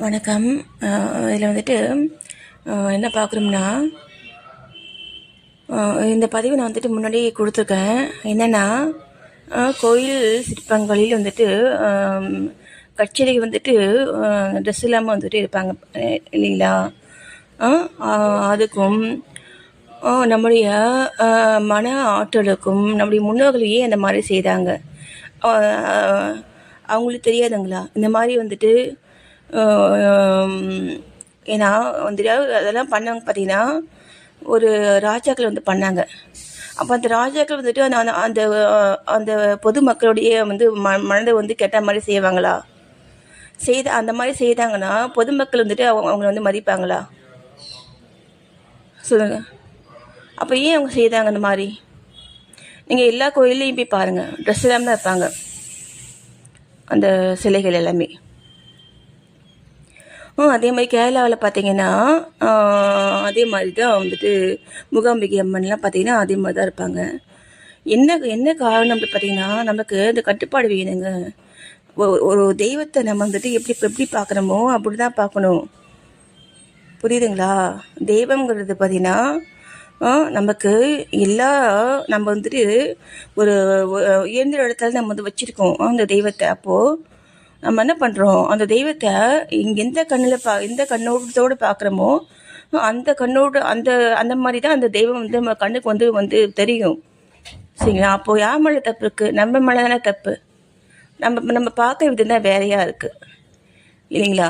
வணக்கம். இதில் வந்துட்டு என்ன பார்க்குறோம்னா, இந்த பதிவு நான் வந்துட்டு முன்னாடி கொடுத்துருக்கேன். என்னென்னா, கோயில் சிற்பங்களில் வந்துட்டு கச்சேரிக்கு வந்துட்டு ட்ரெஸ் இல்லாமல் வந்துட்டு இருப்பாங்க இல்லைங்களா? அதுக்கும் நம்முடைய மன ஆற்றலுக்கும் நம்முடைய முன்னோர்கள் ஏன் அந்த மாதிரி செய்தாங்க? அவங்களுக்கு தெரியாதுங்களா இந்த மாதிரி வந்துட்டு? ஏன்னா வந்துட்டு அதெல்லாம் பண்ணவங்க பார்த்திங்கன்னா ஒரு ராஜாக்கள் வந்து பண்ணாங்க. அப்போ அந்த ராஜாக்கள் வந்துட்டு அந்த அந்த அந்த பொதுமக்களுடைய வந்து மனதை வந்து கெட்ட மாதிரி செய்வாங்களா? அந்த மாதிரி செய்தாங்கன்னா பொதுமக்கள் வந்துட்டு அவங்கள வந்து மதிப்பாங்களா? சொல்லுங்கள். அப்போ ஏன் அவங்க செய்தாங்க அந்த மாதிரி? நீங்கள் எல்லா கோயில்லையும் போய் பாருங்கள், ட்ரெஸ் இல்லாமல் தான் இருப்பாங்க அந்த சிலைகள் எல்லாமே. அதே மாதிரி கேரளாவில் பார்த்தீங்கன்னா அதே மாதிரி தான் வந்துட்டு மூகாம்பிகை அம்மன்லாம் பார்த்தீங்கன்னா அதே மாதிரி தான் இருப்பாங்க. என்ன என்ன காரணம் அப்படி பார்த்தீங்கன்னா, நமக்கு இந்த கட்டுப்பாடு வேணுங்க. ஒரு தெய்வத்தை நம்ம வந்துட்டு எப்படி பார்க்குறோமோ அப்படி தான் பார்க்கணும். புரியுதுங்களா? தெய்வங்கிறது பார்த்தீங்கன்னா நமக்கு நம்ம வந்துட்டு ஒரு உயர்ந்த இடத்துல நம்ம வந்து வச்சுருக்கோம் அந்த தெய்வத்தை. அப்போது நம்ம என்ன பண்ணுறோம், அந்த தெய்வத்தை எந்த எந்த கண்ணோட்டத்தோடு பார்க்குறோமோ அந்த கண்ணோடு அந்த மாதிரி தான் அந்த தெய்வம் வந்து நம்ம கண்ணுக்கு வந்து தெரியும். சரிங்களா? அப்போது யார் மேலே தப்பு இருக்குது? நம்ம மேலே தானே தப்பு. நம்ம பார்க்குற விதம் தான் வேறையாக இருக்குது இல்லைங்களா?